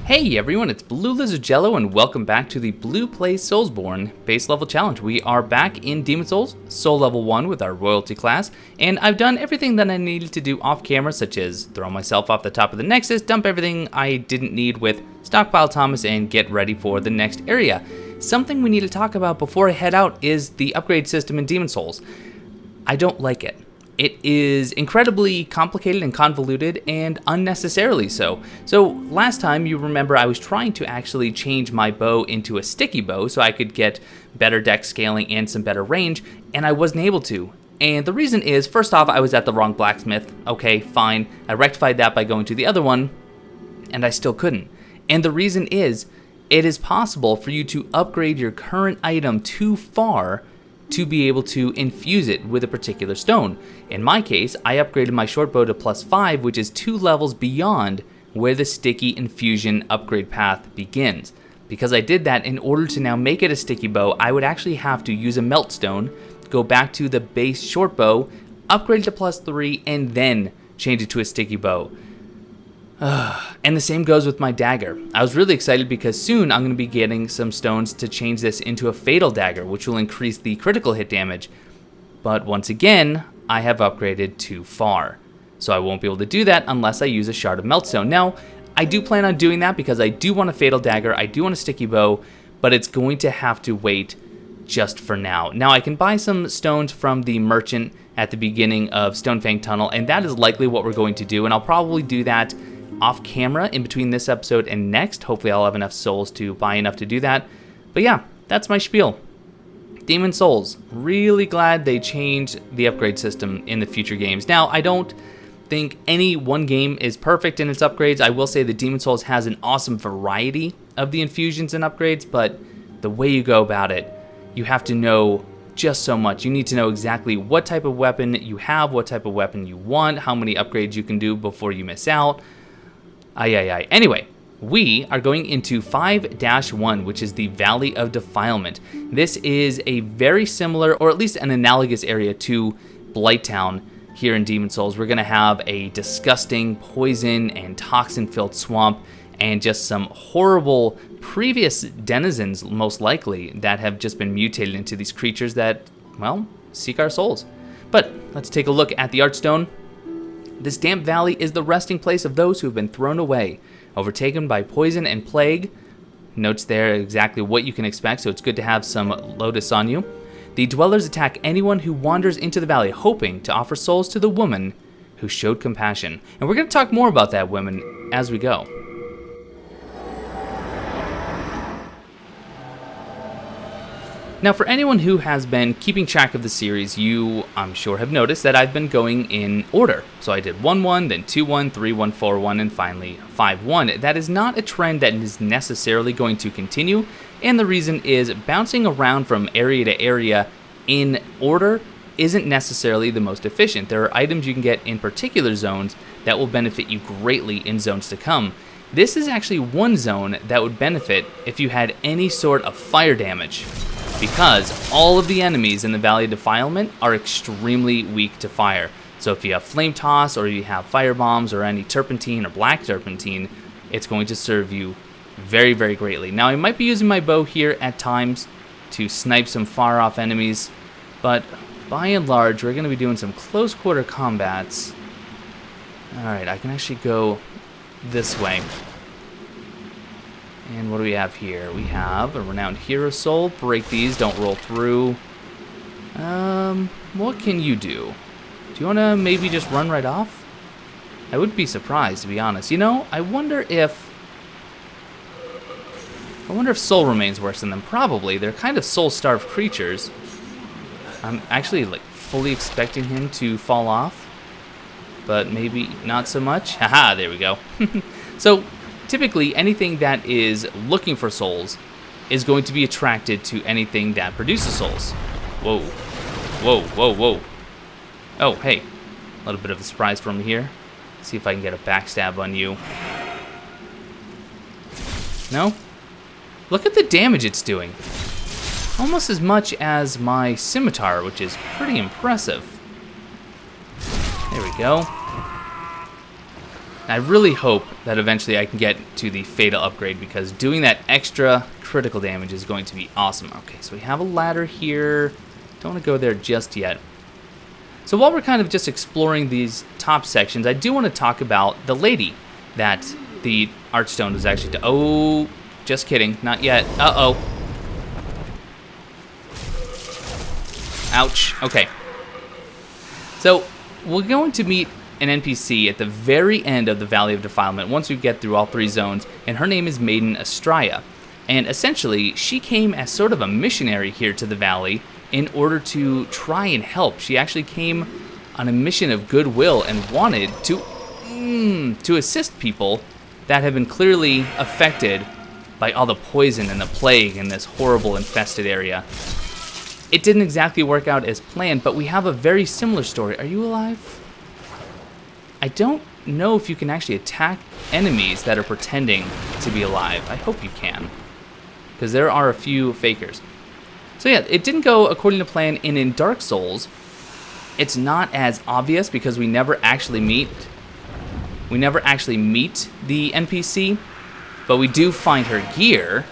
Hey everyone, it's Blue Lizard Jello and welcome back to the Blue Plays Soulsborne base level challenge. We are back in Demon Souls, Soul level 1 with our royalty class, and I've done everything that I needed to do off camera, such as throw myself off the top of the Nexus, dump everything I didn't need with Stockpile Thomas, and get ready for the next area. Something we need to talk about before I head out is the upgrade system in Demon Souls. I don't like it. It is incredibly complicated and convoluted and unnecessarily so. So last time, you remember, I was trying to actually change my bow into a sticky bow so I could get better dex scaling and some better range, and I wasn't able to. And the reason is, first off, I was at the wrong blacksmith. Okay, fine. I rectified that by going to the other one, and I still couldn't. And the reason is, it is possible for you to upgrade your current item too far to be able to infuse it with a particular stone. In my case, I upgraded my short bow to +5, which is 2 levels beyond where the sticky infusion upgrade path begins. Because I did that, in order to now make it a sticky bow, I would actually have to use a melt stone, go back to the base short bow, upgrade to +3, and then change it to a sticky bow. And the same goes with my dagger. I was really excited because soon I'm going to be getting some stones to change this into a fatal dagger, which will increase the critical hit damage. But once again, I have upgraded too far. So I won't be able to do that unless I use a shard of meltstone. Now, I do plan on doing that because I do want a fatal dagger, I do want a sticky bow, but it's going to have to wait just for now. Now, I can buy some stones from the merchant at the beginning of Stonefang Tunnel, and that is likely what we're going to do, and I'll probably do that off camera in between this episode and next. Hopefully I'll have enough souls to buy enough to do that. But yeah, that's my spiel. Demon Souls, really glad they changed the upgrade system in the future games. Now, I don't think any one game is perfect in its upgrades. I will say that Demon Souls has an awesome variety of the infusions and upgrades, but the way you go about it, you have to know just so much. You need to know exactly what type of weapon you have, what type of weapon you want, how many upgrades you can do before you miss out. Anyway, we are going into 5-1, which is the Valley of Defilement. This is a very similar, or at least an analogous area to Blighttown here in Demon Souls. We're going to have a disgusting poison and toxin-filled swamp and just some horrible previous denizens, most likely, that have just been mutated into these creatures that, well, seek our souls. But let's take a look at the Archstone. This damp valley is the resting place of those who have been thrown away, overtaken by poison and plague. Notes there exactly what you can expect, so it's good to have some Lotus on you. The dwellers attack anyone who wanders into the valley, hoping to offer souls to the woman who showed compassion. And we're going to talk more about that woman as we go. Now, for anyone who has been keeping track of the series, you, I'm sure, have noticed that I've been going in order. So I did 1-1, then 2-1, 3-1, 4-1, and finally 5-1. That is not a trend that is necessarily going to continue, and the reason is bouncing around from area to area in order isn't necessarily the most efficient. There are items you can get in particular zones that will benefit you greatly in zones to come. This is actually one zone that would benefit if you had any sort of fire damage, because all of the enemies in the Valley of Defilement are extremely weak to fire. So if you have Flame Toss, or you have Fire Bombs, or any Turpentine or Black Turpentine, it's going to serve you very, very greatly. Now, I might be using my bow here at times to snipe some far-off enemies, but by and large, we're going to be doing some close-quarter combats. Alright, I can actually go this way. And what do we have here? We have a Renowned Hero Soul. Break these, don't roll through. What can you do? Do you want to maybe just run right off? I wouldn't be surprised, to be honest. You know, I wonder if Soul remains worse than them. Probably. They're kind of soul-starved creatures. I'm actually, like, fully expecting him to fall off, but maybe not so much. Haha, there we go. So, typically, anything that is looking for souls is going to be attracted to anything that produces souls. Whoa. Whoa, whoa, whoa. Oh, hey. A little bit of a surprise from here. See if I can get a backstab on you. No? Look at the damage it's doing. Almost as much as my scimitar, which is pretty impressive. There we go. And I really hope that eventually I can get to the Fatal upgrade, because doing that extra critical damage is going to be awesome. Okay, so we have a ladder here. Don't want to go there just yet. So while we're kind of just exploring these top sections, I do want to talk about the lady that the Archstone was actually... Oh, just kidding. Not yet. Uh-oh. Ouch. Okay. So we're going to meet an NPC at the very end of the Valley of Defilement once we get through all 3 zones, and her name is Maiden Estrella. And essentially, she came as sort of a missionary here to the valley in order to try and help. She actually came on a mission of goodwill and wanted to assist people that have been clearly affected by all the poison and the plague in this horrible infested area. It didn't exactly work out as planned, but we have a very similar story. Are you alive? I don't know if you can actually attack enemies that are pretending to be alive. I hope you can, because there are a few fakers. So yeah, it didn't go according to plan, and in Dark Souls, it's not as obvious because we never actually meet the NPC, but we do find her gear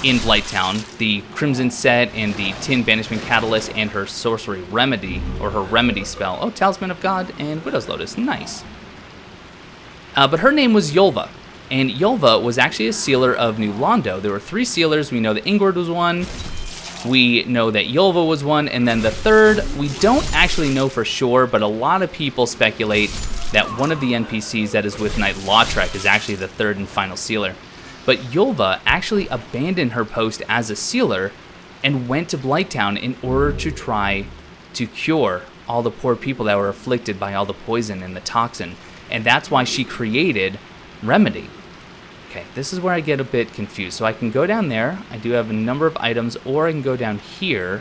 in Blighttown, the Crimson Set and the Tin Banishment Catalyst and her Sorcery Remedy, or her Remedy spell. Oh, Talisman of God and Widow's Lotus, nice. But her name was Yolva, and Yolva was actually a sealer of New Londo. There were 3 sealers. We know that Ingward was one, we know that Yolva was one, and then the third, we don't actually know for sure, but a lot of people speculate that one of the NPCs that is with Knight Lautrec is actually the 3rd and final sealer. But Yolva actually abandoned her post as a sealer and went to Blighttown in order to try to cure all the poor people that were afflicted by all the poison and the toxin. And that's why she created Remedy. Okay, this is where I get a bit confused. So I can go down there. I do have a number of items, or I can go down here.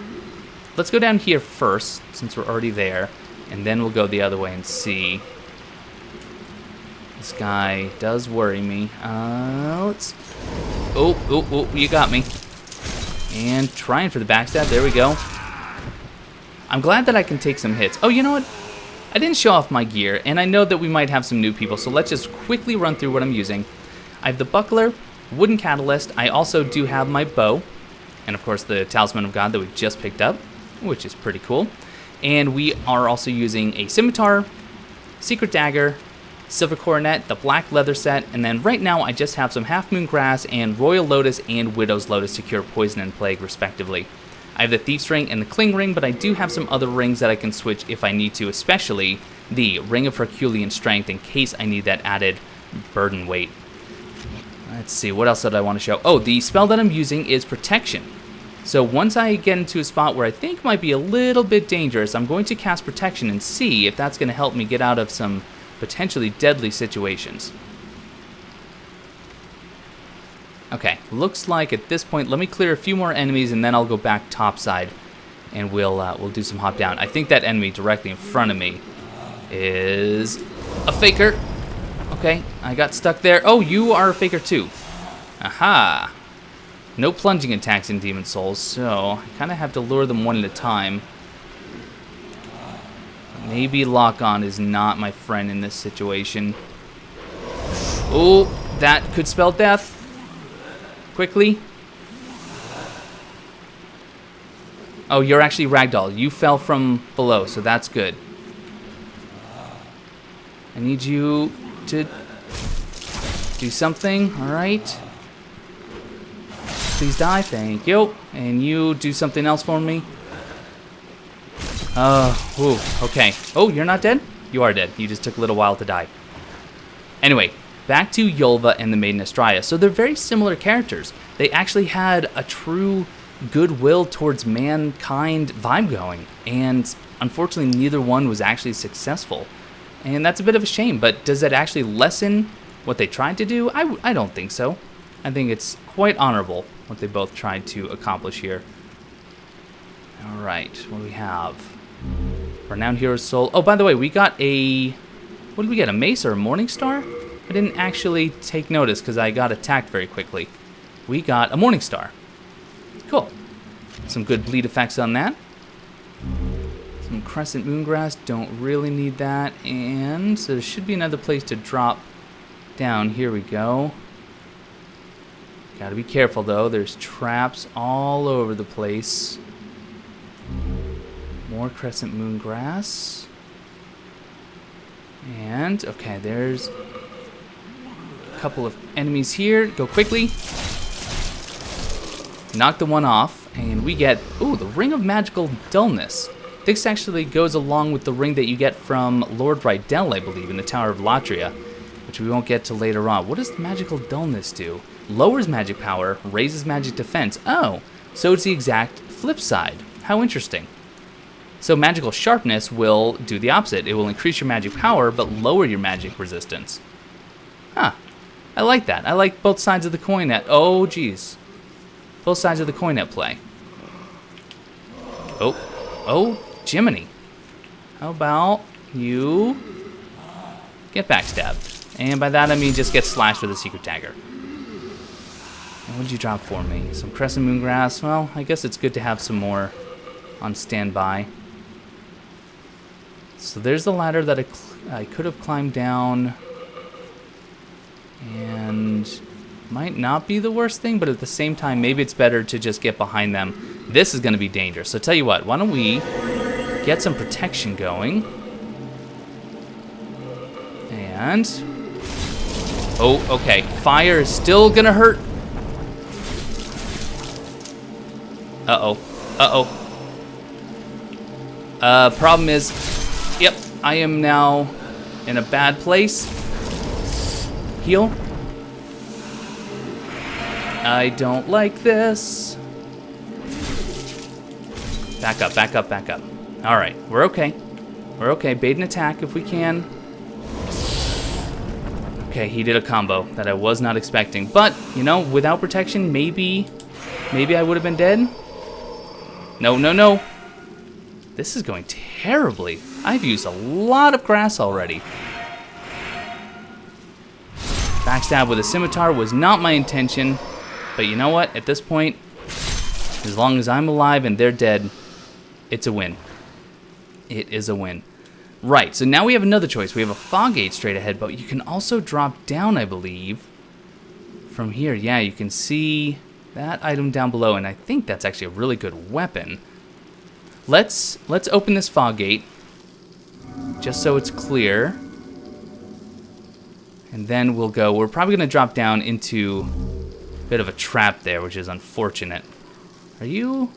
Let's go down here first, since we're already there. And then we'll go the other way and see. This guy does worry me. Let's... Oh, you got me. And trying for the backstab. There we go. I'm glad that I can take some hits. Oh, you know what? I didn't show off my gear, and I know that we might have some new people, so let's just quickly run through what I'm using. I have the Buckler, Wooden Catalyst. I also do have my bow, and of course the Talisman of God that we just picked up, which is pretty cool. And we are also using a Scimitar, Secret Dagger, Silver Coronet, the Black Leather Set, and then right now I just have some Half Moon Grass and Royal Lotus and Widow's Lotus to cure Poison and Plague respectively. I have the Thief's Ring and the Cling Ring, but I do have some other rings that I can switch if I need to, especially the Ring of Herculean Strength in case I need that added burden weight. Let's see, what else did I want to show? Oh, the spell that I'm using is Protection. So once I get into a spot where I think might be a little bit dangerous, I'm going to cast Protection and see if that's going to help me get out of some potentially deadly situations. Okay, looks like at this point, let me clear a few more enemies and then I'll go back topside and we'll do some hop down. I think that enemy directly in front of me is a faker. Okay, I got stuck there. Oh, you are a faker too. Aha. No plunging attacks in Demon Souls, so I kind of have to lure them one at a time. Maybe lock-on is not my friend in this situation. Oh, that could spell death. Quickly. Oh, you're actually ragdoll. You fell from below, so that's good. I need you to do something, alright? Please die, thank you. And you do something else for me. Okay. Oh, you're not dead? You are dead. You just took a little while to die. Anyway, back to Yolva and the Maiden Estrella. So they're very similar characters. They actually had a true goodwill towards mankind vibe going. And unfortunately, neither one was actually successful. And that's a bit of a shame, but does that actually lessen what they tried to do? I don't think so. I think it's quite honorable what they both tried to accomplish here. Alright, what do we have? Renowned Hero's Soul. Oh, by the way, we got a... What did we get, a mace or a Morning Star? I didn't actually take notice because I got attacked very quickly. We got a Morning Star. Cool. Some good bleed effects on that. Some crescent moongrass. Don't really need that. And so there should be another place to drop down. Here we go. Gotta be careful though. There's traps all over the place. More crescent moongrass. And, okay, there's a couple of enemies here. Go quickly. Knock the one off, and we get, ooh, the Ring of Magical Dullness. This actually goes along with the ring that you get from Lord Rydell, I believe, in the Tower of Latria, which we won't get to later on. What does Magical Dullness do? Lowers magic power, raises magic defense. Oh, so it's the exact flip side. How interesting. So Magical Sharpness will do the opposite. It will increase your magic power, but lower your magic resistance. Huh. I like that. I like both sides of the coin at... Oh, geez. Both sides of the coin at play. Oh. Oh, Jiminy. How about you get backstabbed? And by that I mean just get slashed with a secret dagger. And what did you drop for me? Some crescent moongrass? Well, I guess it's good to have some more on standby. So there's the ladder that I could have climbed down. And might not be the worst thing, but at the same time, maybe it's better to just get behind them. This is going to be dangerous. So tell you what, why don't we get some protection going? And... oh, okay. Fire is still going to hurt. Uh-oh. Uh-oh. Problem is... yep, I am now in a bad place. Heal. I don't like this. Back up, back up, back up. All right, we're okay. We're okay. Bait an attack if we can. Okay, he did a combo that I was not expecting. But, you know, without protection, maybe I would have been dead. No, no, no. This is going terribly. I've used a lot of grass already. Backstab with a scimitar was not my intention. But you know what? At this point, as long as I'm alive and they're dead, it's a win. It is a win. Right, so now we have another choice. We have a fog gate straight ahead, but you can also drop down, I believe, from here. Yeah, you can see that item down below, and I think that's actually a really good weapon. Let's open this fog gate, just so it's clear. And then we'll go. We're probably going to drop down into... bit of a trap there, which is unfortunate. Are you?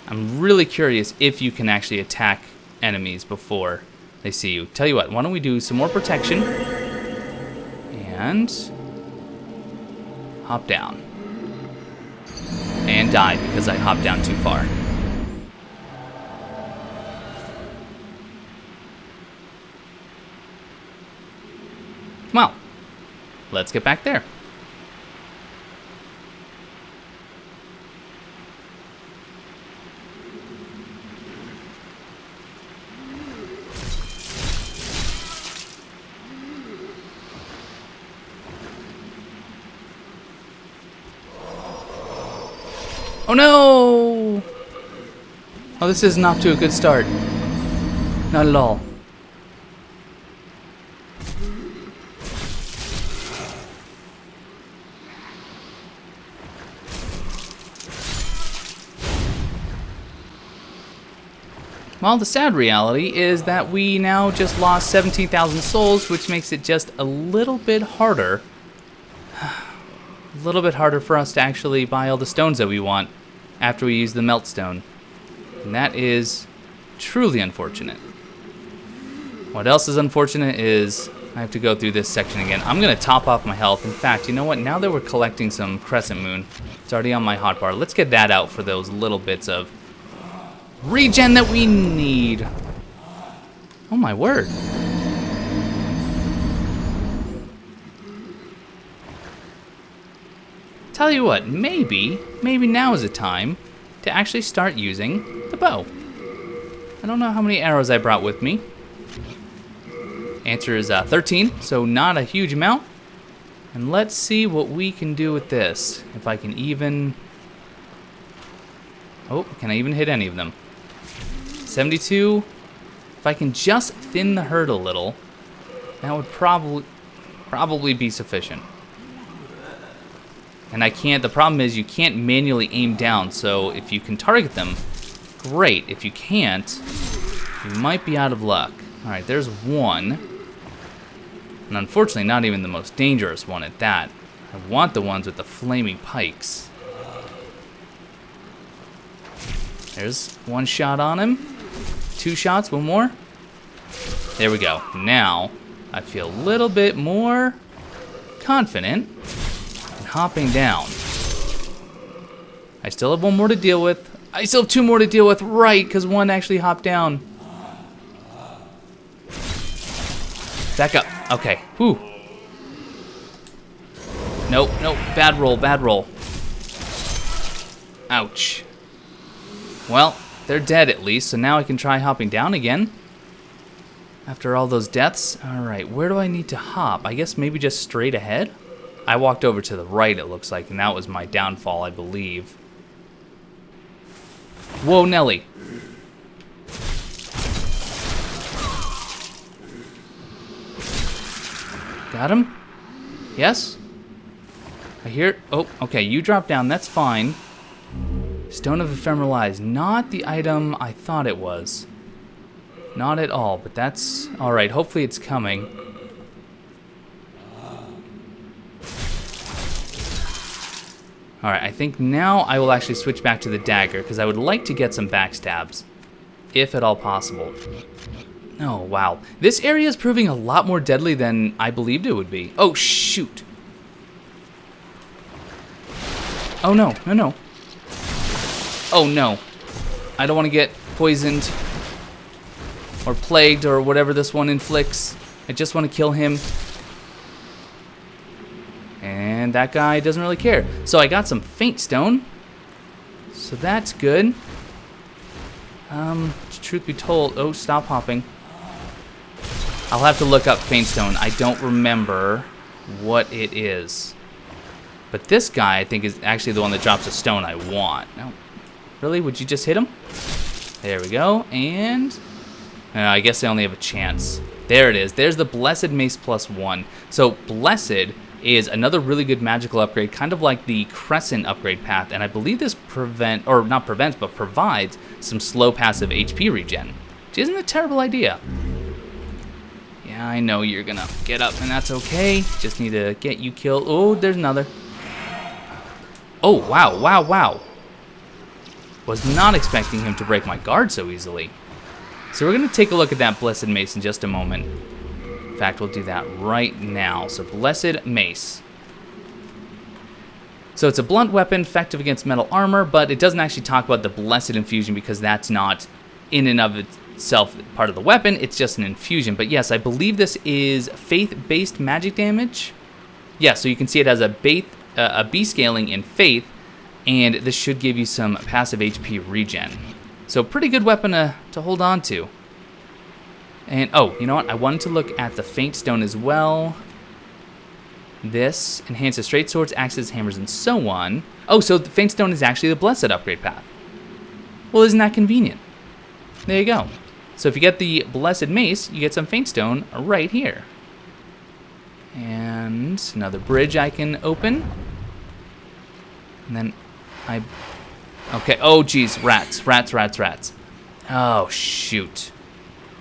I'm really curious if you can actually attack enemies before they see you. Tell you what, why don't we do some more protection and hop down and die because I hopped down too far. Well, let's get back there. Oh no! Oh, this isn't off to a good start. Not at all. Well, the sad reality is that we now just lost 17,000 souls, which makes it just a little bit harder. A little bit harder for us to actually buy all the stones that we want after we use the melt stone. And that is truly unfortunate. What else is unfortunate is I have to go through this section again. I'm going to top off my health. In fact, you know what? Now that we're collecting some crescent moon, it's already on my hotbar. Let's get that out for those little bits of regen that we need. Oh my word. Tell you what, maybe now is the time to actually start using the bow. I don't know how many arrows I brought with me. Answer is 13, so not a huge amount. And let's see what we can do with this. If I can even... oh, can I even hit any of them? 72. If I can just thin the herd a little, that would probably be sufficient. And I can't, the problem is you can't manually aim down, so if you can target them, great. If you can't, you might be out of luck. Alright, there's one. And unfortunately, not even the most dangerous one at that. I want the ones with the flaming pikes. There's one shot on him. 2 shots, one more. There we go. Now, I feel a little bit more confident in hopping down. I still have one more to deal with. I still have 2 more to deal with, right, because one actually hopped down. Back up. Okay. Whew. Nope, nope. Bad roll, bad roll. Ouch. Well, they're dead at least, so now I can try hopping down again. After all those deaths. Alright, where do I need to hop? I guess maybe just straight ahead? I walked over to the right, it looks like, and that was my downfall, I believe. Whoa, Nelly. Got him? Yes? I hear... Oh, okay, you drop down, that's fine. Stone of Ephemeral Eyes, not the item I thought it was. Not at all, but that's... Alright, hopefully it's coming. Alright, I think now I will actually switch back to the dagger, because I would like to get some backstabs. If at all possible. Oh, wow. This area is proving a lot more deadly than I believed it would be. Oh, shoot. Oh, no, no, no. Oh, no. I don't want to get poisoned or plagued or whatever this one inflicts. I just want to kill him. And that guy doesn't really care. So I got some faint stone. So that's good. Truth be told... Oh, stop hopping. I'll have to look up faint stone. I don't remember what it is. But this guy, I think, is actually the one that drops a stone I want. No. Really? Would you just hit him? There we go. And... I guess I only have a chance. There it is. There's the Blessed Mace +1. So, Blessed is another really good magical upgrade, kind of like the Crescent upgrade path. And I believe this provides some slow passive HP regen. Which isn't a terrible idea. Yeah, I know you're gonna get up, and that's okay. Just need to get you killed. Oh, there's another. Oh, wow, wow, wow. Was not expecting him to break my guard so easily. So we're going to take a look at that Blessed Mace in just a moment. In fact, we'll do that right now. So Blessed Mace. So it's a blunt weapon, effective against metal armor, but it doesn't actually talk about the Blessed Infusion because that's not in and of itself part of the weapon. It's just an infusion. But yes, I believe this is faith-based magic damage. Yeah, so you can see it has a B scaling in faith, and this should give you some passive HP regen. So pretty good weapon to hold on to. And, oh, you know what? I wanted to look at the Faint Stone as well. This enhances straight swords, axes, hammers, and so on. Oh, so the Faint Stone is actually the Blessed upgrade path. Well, isn't that convenient? There you go. So if you get the Blessed Mace, you get some Faint Stone right here. And another bridge I can open. And then I... Okay, oh geez, rats, rats, rats, rats. Oh, shoot.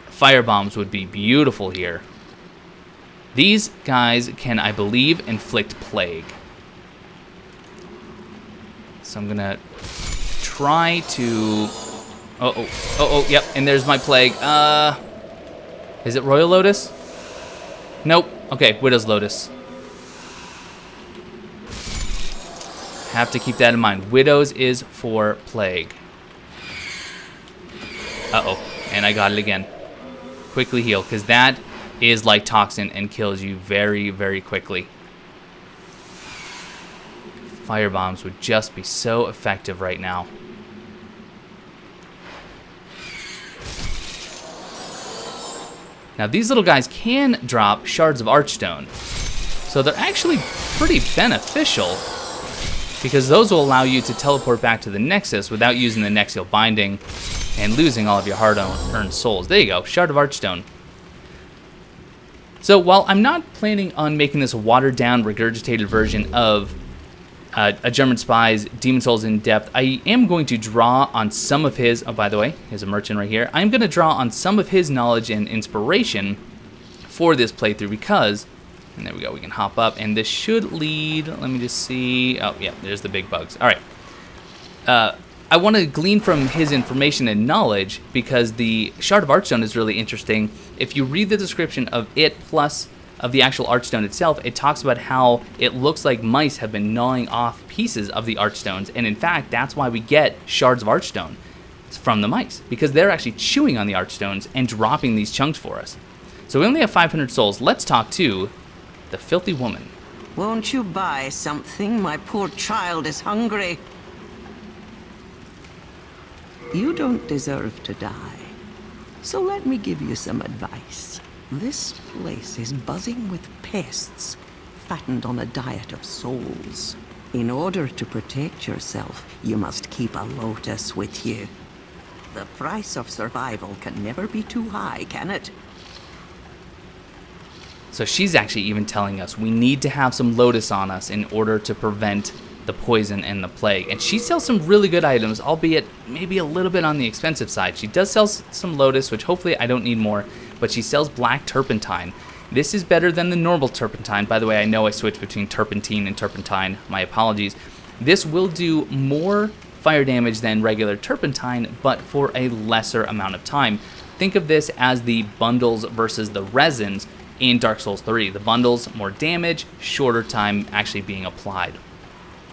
Fire bombs would be beautiful here. These guys can, I believe, inflict plague. So I'm gonna try to... yep, and there's my plague. Is it Royal Lotus? Nope. Okay, Widow's Lotus. Have to keep that in mind. Widow's is for plague. Uh-oh, and I got it again. Quickly heal, because that is like toxin and kills you very, very quickly. Fire bombs would just be so effective right now. Now these little guys can drop shards of Archstone, so they're actually pretty beneficial, because those will allow you to teleport back to the Nexus without using the Nexial Binding and losing all of your hard-earned souls. There you go, Shard of Archstone. So while I'm not planning on making this a watered-down, regurgitated version of a German Spy's Demon Souls in depth, I am going to draw on some of his, oh by the way, here's a merchant right here, I'm going to draw on some of his knowledge and inspiration for this playthrough because, and there we go, we can hop up, and this should lead, let me just see, oh yeah, there's the big bugs. Alright, I want to glean from his information and knowledge because the Shard of Archstone is really interesting. If you read the description of it plus of the actual Archstone itself, it talks about how it looks like mice have been gnawing off pieces of the Archstones, and in fact, that's why we get Shards of Archstone from the mice, because they're actually chewing on the Archstones and dropping these chunks for us. So we only have 500 souls. Let's talk to the filthy woman. Won't you buy something? My poor child is hungry. You don't deserve to die, so let me give you some advice. This place is buzzing with pests, fattened on a diet of souls. In order to protect yourself, you must keep a lotus with you. The price of survival can never be too high, can it? So she's actually even telling us we need to have some lotus on us in order to prevent the poison and the plague. And she sells some really good items, albeit maybe a little bit on the expensive side. She does sell some lotus, which hopefully I don't need more, but she sells black turpentine. This is better than the normal turpentine. By the way, I know I switched between turpentine and turpentine. My apologies. This will do more fire damage than regular turpentine, but for a lesser amount of time. Think of this as the bundles versus the resins in Dark Souls 3. The bundles, more damage, shorter time actually being applied.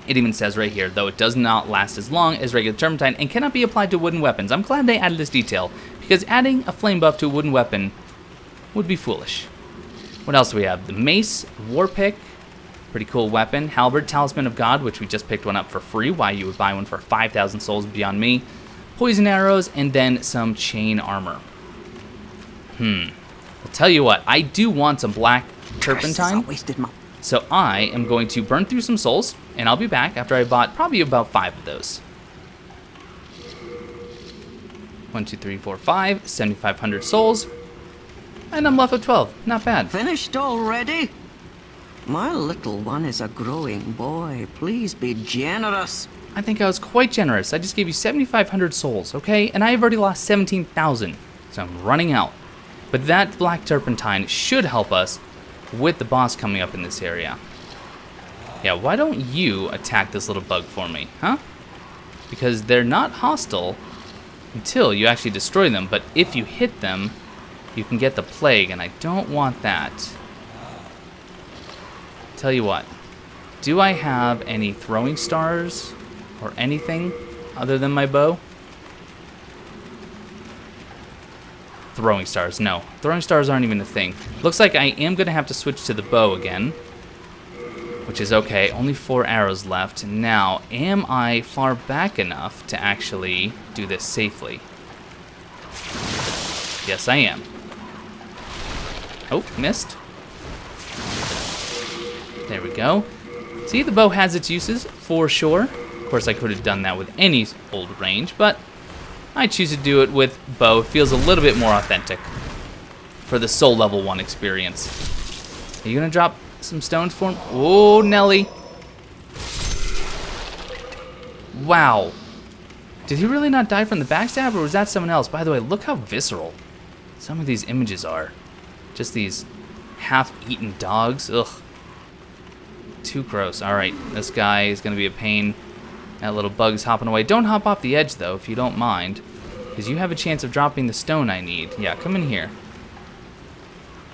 It even says right here, though it does not last as long as regular turpentine and cannot be applied to wooden weapons. I'm glad they added this detail, because adding a flame buff to a wooden weapon would be foolish. What else do we have? The mace, war pick, pretty cool weapon. Halberd, Talisman of God, which we just picked one up for free. Why you would buy one for 5,000 souls beyond me. Poison arrows, and then some chain armor. I'll tell you what, I do want some black turpentine. So I am going to burn through some souls, and I'll be back after I bought probably about 5 of those. 1, 2, 3, 4, 5, 7,500 souls, and I'm left with 12. Not bad. Finished already? My little one is a growing boy. Please be generous. I think I was quite generous. I just gave you 7,500 souls, okay? And I have already lost 17,000, so I'm running out. But that black turpentine should help us with the boss coming up in this area. Yeah, why don't you attack this little bug for me, huh? Because they're not hostile until you actually destroy them, but if you hit them, you can get the plague, and I don't want that. Tell you what, do I have any throwing stars or anything other than my bow? Throwing stars, no. Throwing stars aren't even a thing. Looks like I am going to have to switch to the bow again, which is okay. Only 4 arrows left. Now, am I far back enough to actually do this safely? Yes, I am. Oh, missed. There we go. See, the bow has its uses, for sure. Of course, I could have done that with any old range, but I choose to do it with bow. It feels a little bit more authentic for the Soul Level 1 experience. Are you going to drop some stones for him? Oh, Nelly. Wow. Did he really not die from the backstab, or was that someone else? By the way, look how visceral some of these images are. Just these half-eaten dogs. Ugh. Too gross. Alright, this guy is going to be a pain. That little bug's hopping away. Don't hop off the edge, though, if you don't mind, because you have a chance of dropping the stone I need. Yeah, come in here.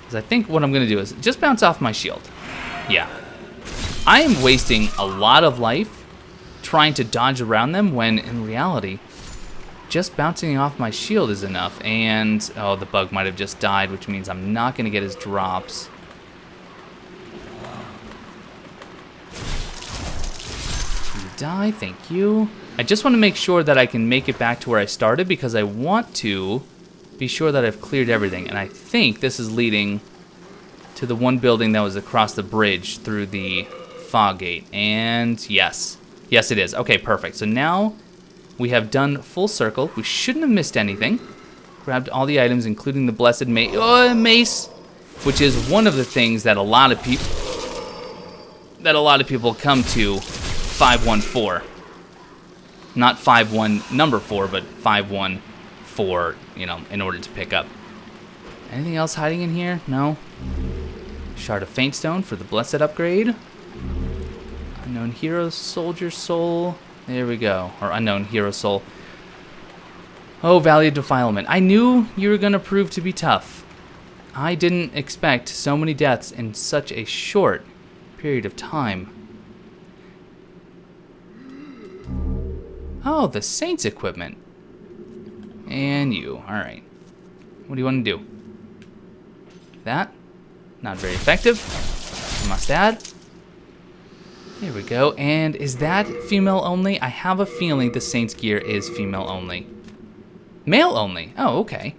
Because I think what I'm going to do is just bounce off my shield. Yeah. I am wasting a lot of life trying to dodge around them when, in reality, just bouncing off my shield is enough. And, oh, the bug might have just died, which means I'm not going to get his drops. Die, thank you. I just want to make sure that I can make it back to where I started, because I want to be sure that I've cleared everything. And I think this is leading to the one building that was across the bridge through the fog gate. And yes. Yes, it is. Okay, perfect. So now We have done full circle. We shouldn't have missed anything. Grabbed all the items, including the blessed mace, which is one of the things that a lot of people come to 514. Not 51 number 4, but 514, you know, in order to pick up. Anything else hiding in here? No. Shard of Faint Stone for the blessed upgrade. Unknown Hero Soldier Soul. There we go. Or Unknown Hero Soul. Oh, Valley of Defilement. I knew you were going to prove to be tough. I didn't expect so many deaths in such a short period of time. Oh, the Saints equipment. And you. Alright. What do you want to do? That? Not very effective. Must add. There we go. And is that female only? I have a feeling the Saints gear is female only. Male only. Oh, okay.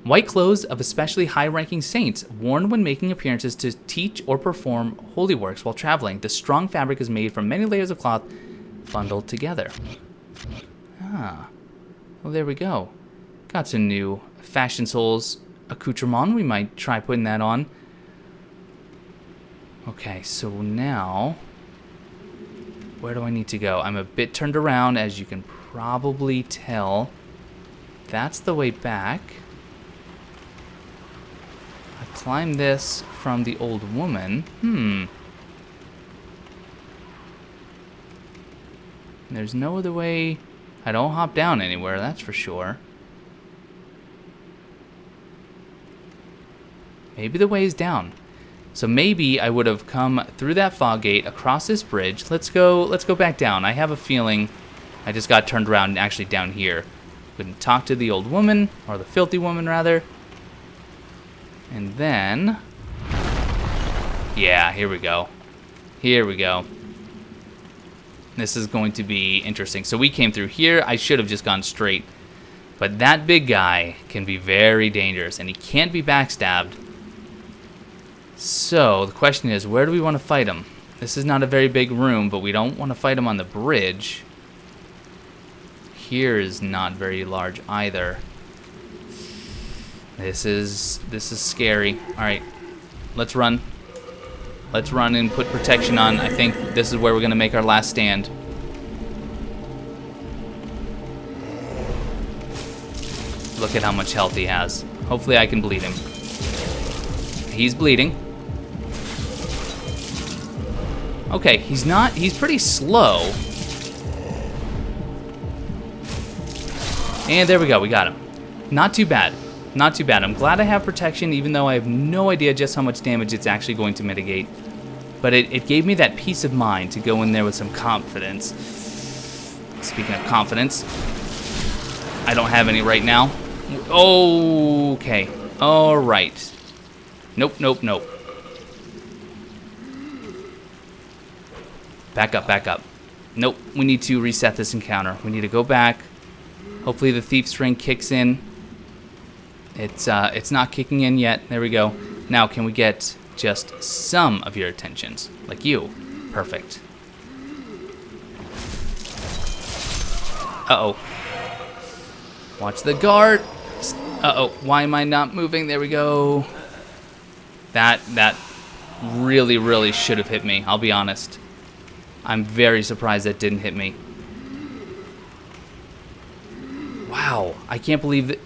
White clothes of especially high-ranking saints, worn when making appearances to teach or perform holy works while traveling. The strong fabric is made from many layers of cloth bundled together. Ah. Well, there we go. Got some new Fashion Souls accoutrement. We might try putting that on. Okay, so now, where do I need to go? I'm a bit turned around, as you can probably tell. That's the way back. I climbed this from the old woman. There's no other way. I don't hop down anywhere, that's for sure. Maybe the way is down. So maybe I would have come through that fog gate, across this bridge. Let's go back down. I have a feeling I just got turned around and actually down here. Couldn't talk to the old woman, or the filthy woman rather. And then, yeah, here we go. Here we go. This is going to be interesting. So we came through here. I should have just gone straight. But that big guy can be very dangerous, and he can't be backstabbed. So the question is, where do we want to fight him? This is not a very big room, but we don't want to fight him on the bridge. Here is not very large either. This is scary. All right, let's run. Let's run and put protection on. I think this is where we're going to make our last stand. Look at how much health he has. Hopefully I can bleed him. He's bleeding. Okay, he's pretty slow. And there we go, we got him. Not too bad. Not too bad. I'm glad I have protection, even though I have no idea just how much damage it's actually going to mitigate. But it gave me that peace of mind to go in there with some confidence. Speaking of confidence, I don't have any right now. Okay. All right. Nope, nope, nope. Back up, back up. Nope, we need to reset this encounter. We need to go back. Hopefully the Thief's Ring kicks in. It's not kicking in yet. There we go. Now, can we get just some of your attentions? Like you. Perfect. Uh-oh. Watch the guard. Uh-oh. Why am I not moving? There we go. That really, really should have hit me. I'll be honest. I'm very surprised that didn't hit me. Wow. I can't believe that.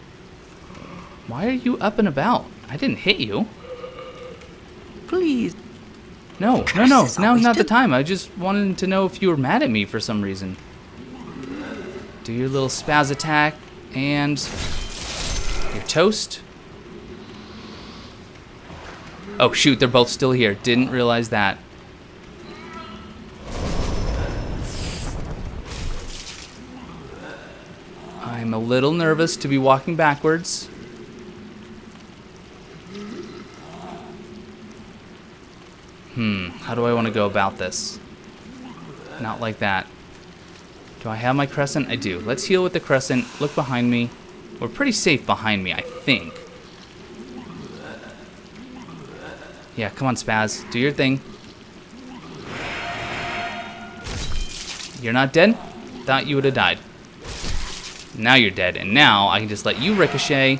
Why are you up and about? I didn't hit you. Please. No. Now's not the time. I just wanted to know if you were mad at me for some reason. Do your little spaz attack and your toast. Oh shoot, they're both still here. Didn't realize that. I'm a little nervous to be walking backwards. How do I want to go about this? Not like that. Do I have my crescent? I do. Let's heal with the crescent. Look behind me. We're pretty safe behind me, I think. Yeah, come on, Spaz. Do your thing. You're not dead? Thought you would have died. Now you're dead, and now I can just let you ricochet.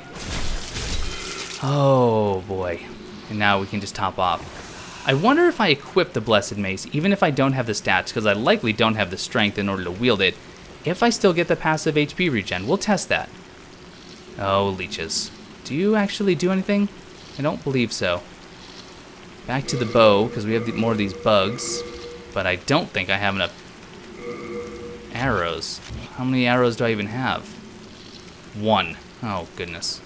Oh boy. And now we can just top off. I wonder if I equip the Blessed Mace, even if I don't have the stats, because I likely don't have the strength in order to wield it, if I still get the passive HP regen. We'll test that. Oh, leeches. Do you actually do anything? I don't believe so. Back to the bow, because we have more of these bugs, but I don't think I have enough arrows. How many arrows do I even have? 1. Oh, goodness.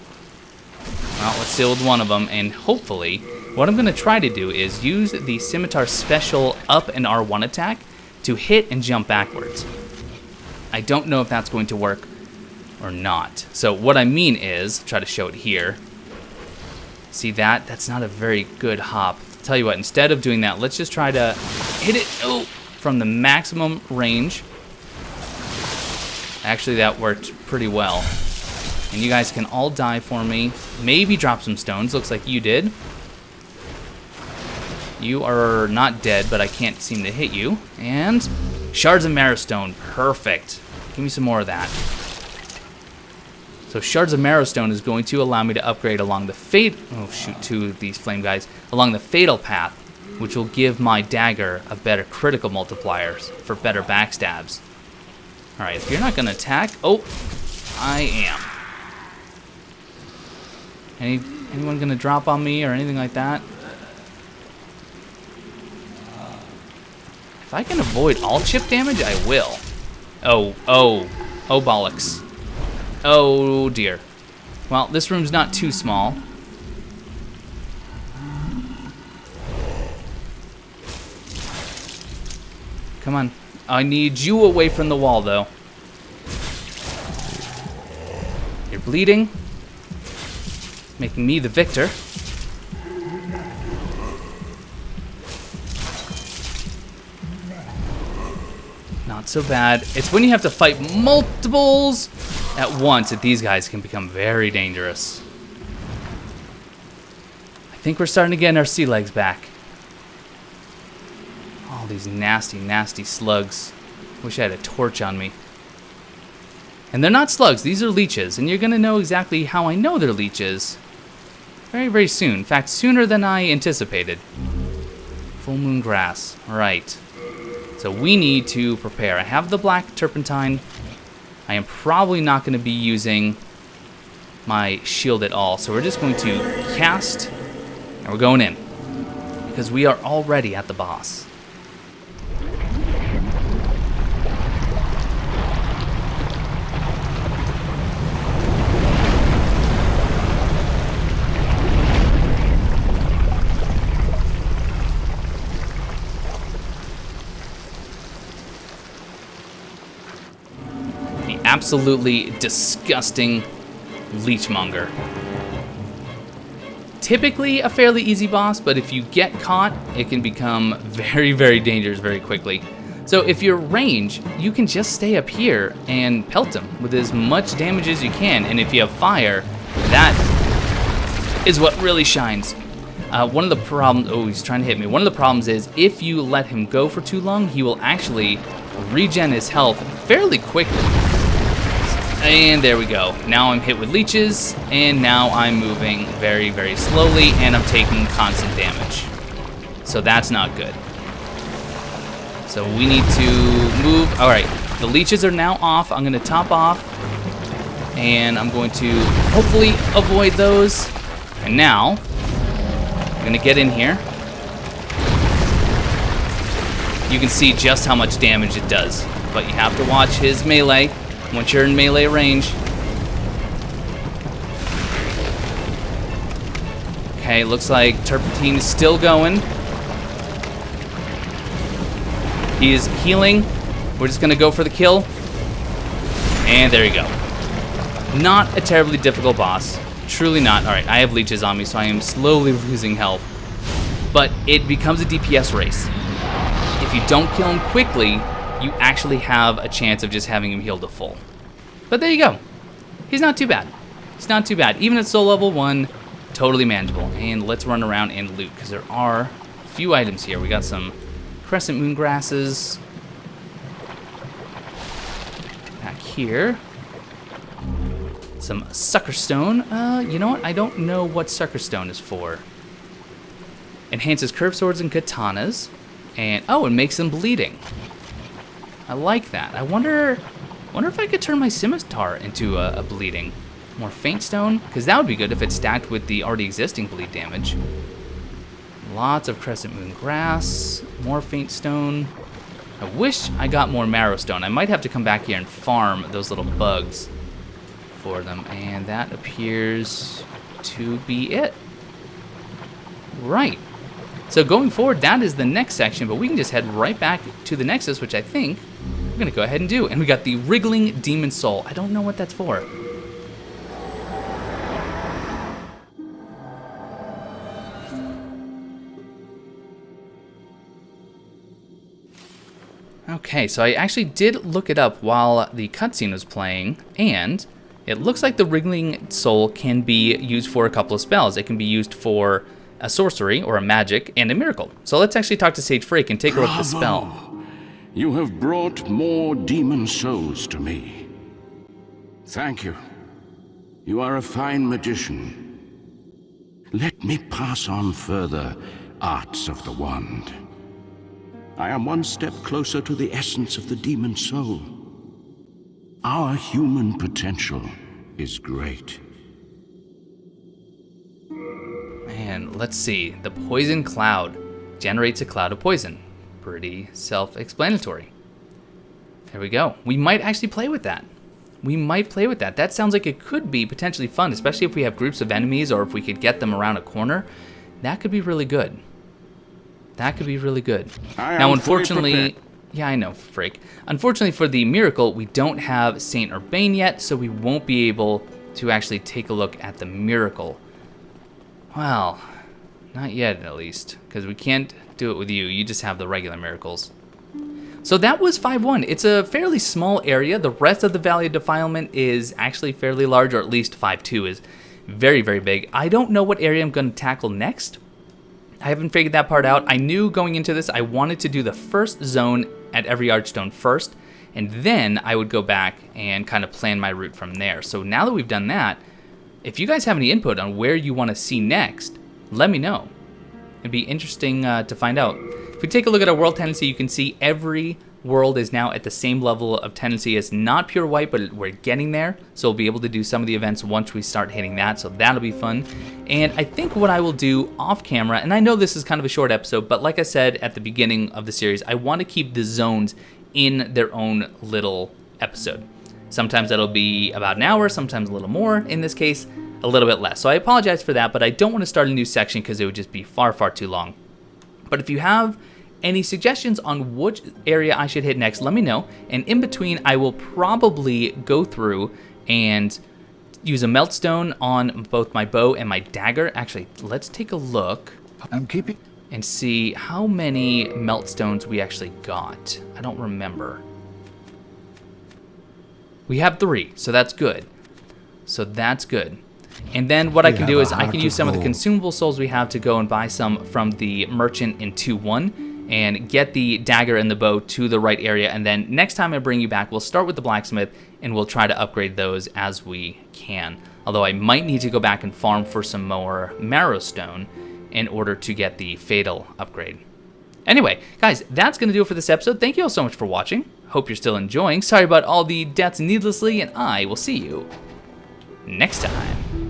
Well, let's deal with one of them, and hopefully, what I'm going to try to do is use the Scimitar Special up and R1 attack to hit and jump backwards. I don't know if that's going to work or not. So what I mean is, try to show it here. See that? That's not a very good hop. I'll tell you what, instead of doing that, let's just try to hit it from the maximum range. Actually, that worked pretty well. And you guys can all die for me. Maybe drop some stones. Looks like you did. You are not dead, but I can't seem to hit you. And Shards of Marrowstone. Perfect. Give me some more of that. So Shards of Marrowstone is going to allow me to upgrade along the two of these flame guys. Along the Fatal Path, which will give my dagger a better critical multiplier for better backstabs. Alright, if you're not going to attack... Oh, I am. Anyone going to drop on me or anything like that? If I can avoid all chip damage, I will. Oh bollocks. Oh dear. Well, this room's not too small. Come on. I need you away from the wall, though. You're bleeding. Making me the victor. Not so bad. It's when you have to fight multiples at once that these guys can become very dangerous. I think we're starting to get our sea legs back. All these nasty, nasty slugs. Wish I had a torch on me. And they're not slugs, these are leeches, and you're going to know exactly how I know they're leeches very, very soon. In fact, sooner than I anticipated. Full moon grass. Right. So we need to prepare. I have the black turpentine. I am probably not going to be using my shield at all. So we're just going to cast, and we're going in. Because we are already at the boss. Absolutely disgusting Leechmonger. Typically a fairly easy boss, but if you get caught, it can become very, very dangerous very quickly. So if you're range, you can just stay up here and pelt him with as much damage as you can, and if you have fire, that is what really shines. One of the problems, oh, he's trying to hit me. One of the problems is if you let him go for too long, he will actually regen his health fairly quickly. And there we go. Now I'm hit with leeches, and now I'm moving very, very slowly, and I'm taking constant damage. So that's not good. So we need to move. All right, the leeches are now off. I'm going to top off, and I'm going to hopefully avoid those. And now I'm going to get in here. You can see just how much damage it does, but you have to watch his melee. Once you're in melee range. Okay, looks like Turpentine is still going. He is healing. We're just gonna go for the kill. And there you go. Not a terribly difficult boss. Truly not. Alright, I have leeches on me, so I am slowly losing health. But it becomes a DPS race. If you don't kill him quickly, you actually have a chance of just having him healed to full. But there you go. He's not too bad. He's not too bad. Even at soul level 1, totally manageable. And let's run around and loot, because there are a few items here. We got some crescent moon grasses. Back here. Some Sucker Stone. You know what? I don't know what Sucker Stone is for. Enhances curved swords and katanas. And, oh, it makes them bleeding. I like that. I wonder if I could turn my scimitar into a bleeding. More Faint Stone, because that would be good if it's stacked with the already existing bleed damage. Lots of Crescent Moon Grass, more Faint Stone. I wish I got more Marrow Stone. I might have to come back here and farm those little bugs for them. And that appears to be it. Right. So going forward, that is the next section, but we can just head right back to the Nexus, which I think we're going to go ahead and do. And we got the Wriggling Demon Soul. I don't know what that's for. Okay, so I actually did look it up while the cutscene was playing, and it looks like the Wriggling Soul can be used for a couple of spells. It can be used for a sorcery or a magic and a miracle. So let's actually talk to Sage Frake and take a look at the spell. You have brought more demon souls to me. Thank you. You are a fine magician. Let me pass on further arts of the wand. I am one step closer to the essence of the demon soul. Our human potential is great. And let's see. The Poison Cloud generates a cloud of poison. Pretty self-explanatory. There we go. We might actually play with that. That sounds like it could be potentially fun, especially if we have groups of enemies or if we could get them around a corner. That could be really good. Now, unfortunately, yeah, I know, Frake. Unfortunately for the miracle, we don't have Saint Urbane yet, so we won't be able to actually take a look at the miracle. Well, not yet at least, because we can't do it with you. You just have the regular miracles. So that was 5-1. It's a fairly small area. The rest of the Valley of Defilement is actually fairly large, or at least 5-2 is very, very big. I don't know what area I'm going to tackle next. I haven't figured that part out. I knew going into this I wanted to do the first zone at every Archstone first, and then I would go back and kind of plan my route from there. So now that we've done that, if you guys have any input on where you want to see next, let me know. It'd be interesting to find out. If we take a look at our world tendency, you can see every world is now at the same level of tendency as not pure white, but we're getting there. So we'll be able to do some of the events once we start hitting that, so that'll be fun. And I think what I will do off camera, and I know this is kind of a short episode, but like I said at the beginning of the series, I want to keep the zones in their own little episode. Sometimes that'll be about an hour, sometimes a little more. In this case, a little bit less. So I apologize for that, but I don't want to start a new section because it would just be far, far too long. But if you have any suggestions on which area I should hit next, let me know. And in between, I will probably go through and use a Meltstone on both my bow and my dagger. Actually, let's take a look and see how many Meltstones we actually got. I don't remember. We have 3, so that's good. And then what I can do is I can use some of the consumable souls we have to go and buy some from the merchant in 2-1 and get the dagger and the bow to the right area. And then next time I bring you back, we'll start with the blacksmith and we'll try to upgrade those as we can. Although I might need to go back and farm for some more marrow stone in order to get the fatal upgrade. Anyway, guys, that's going to do it for this episode. Thank you all so much for watching. Hope you're still enjoying. Sorry about all the deaths needlessly, and I will see you next time.